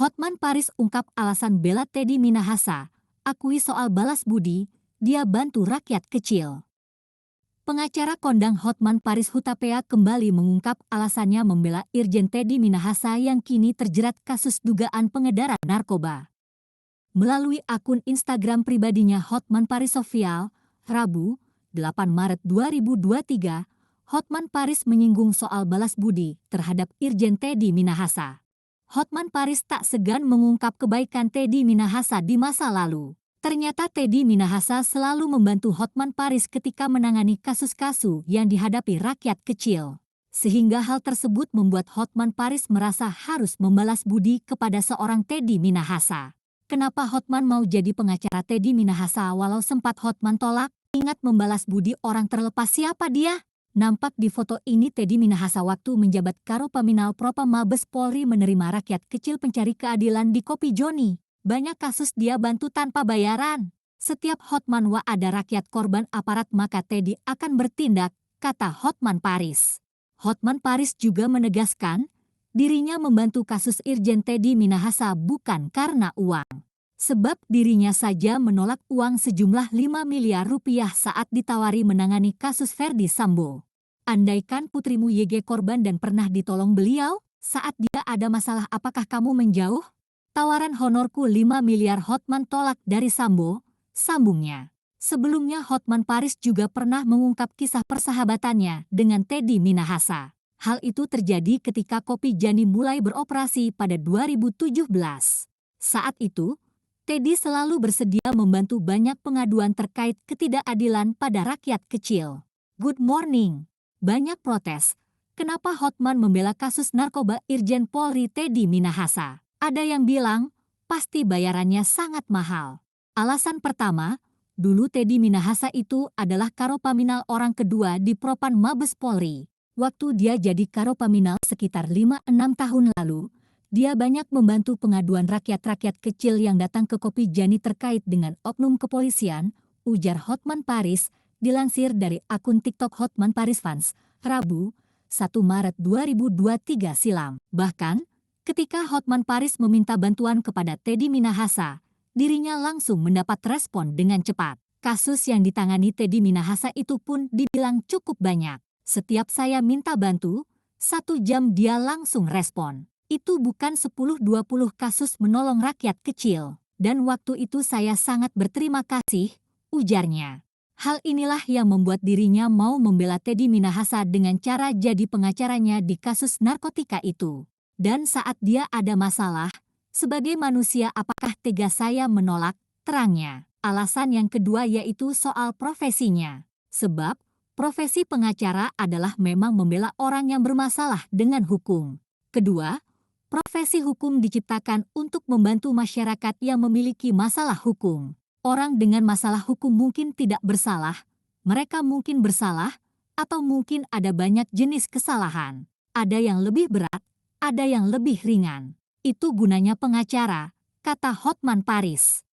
Hotman Paris ungkap alasan bela Teddy Minahasa, akui soal balas budi, dia bantu rakyat kecil. Pengacara kondang Hotman Paris Hutapea kembali mengungkap alasannya membela Irjen Teddy Minahasa yang kini terjerat kasus dugaan pengedaran narkoba. Melalui akun Instagram pribadinya Hotman Paris Official, Rabu, 8 Maret 2023, Hotman Paris menyinggung soal balas budi terhadap Irjen Teddy Minahasa. Hotman Paris tak segan mengungkap kebaikan Teddy Minahasa di masa lalu. Ternyata Teddy Minahasa selalu membantu Hotman Paris ketika menangani kasus-kasus yang dihadapi rakyat kecil. Sehingga hal tersebut membuat Hotman Paris merasa harus membalas budi kepada seorang Teddy Minahasa. Kenapa Hotman mau jadi pengacara Teddy Minahasa walau sempat Hotman tolak? Ingat membalas budi orang terlepas siapa dia? Nampak di foto ini Teddy Minahasa waktu menjabat Karopaminal Propam Mabes Polri menerima rakyat kecil pencari keadilan di Kopi Joni. Banyak kasus dia bantu tanpa bayaran. Setiap Hotman ada rakyat korban aparat maka Teddy akan bertindak, kata Hotman Paris. Hotman Paris juga menegaskan, dirinya membantu kasus Irjen Teddy Minahasa bukan karena uang. Sebab dirinya saja menolak uang sejumlah 5 miliar rupiah saat ditawari menangani kasus Verdi Sambo. Andaikan putrimu YG korban dan pernah ditolong beliau, saat dia ada masalah apakah kamu menjauh? Tawaran honorku 5 miliar Hotman tolak dari Sambo, sambungnya. Sebelumnya Hotman Paris juga pernah mengungkap kisah persahabatannya dengan Teddy Minahasa. Hal itu terjadi ketika Kopi Jani mulai beroperasi pada 2017. Saat itu, Teddy selalu bersedia membantu banyak pengaduan terkait ketidakadilan pada rakyat kecil. Good morning. Banyak protes. Kenapa Hotman membela kasus narkoba Irjen Polri Teddy Minahasa? Ada yang bilang, pasti bayarannya sangat mahal. Alasan pertama, dulu Teddy Minahasa itu adalah Karopaminal orang kedua di Propam Mabes Polri. Waktu dia jadi Karopaminal sekitar 5-6 tahun lalu, dia banyak membantu pengaduan rakyat-rakyat kecil yang datang ke Kopi Jani terkait dengan oknum kepolisian, ujar Hotman Paris, dilansir dari akun TikTok Hotman Paris Fans, Rabu, 1 Maret 2023 silam. Bahkan, ketika Hotman Paris meminta bantuan kepada Teddy Minahasa, dirinya langsung mendapat respon dengan cepat. Kasus yang ditangani Teddy Minahasa itu pun dibilang cukup banyak. Setiap saya minta bantu, 1 jam dia langsung respon. Itu bukan 10-20 kasus menolong rakyat kecil. Dan waktu itu saya sangat berterima kasih, ujarnya. Hal inilah yang membuat dirinya mau membela Teddy Minahasa dengan cara jadi pengacaranya di kasus narkotika itu. Dan saat dia ada masalah, sebagai manusia apakah tega saya menolak, terangnya. Alasan yang kedua yaitu soal profesinya. Sebab, profesi pengacara adalah memang membela orang yang bermasalah dengan hukum. Kedua, profesi hukum diciptakan untuk membantu masyarakat yang memiliki masalah hukum. Orang dengan masalah hukum mungkin tidak bersalah, mereka mungkin bersalah, atau mungkin ada banyak jenis kesalahan. Ada yang lebih berat, ada yang lebih ringan. Itu gunanya pengacara, kata Hotman Paris.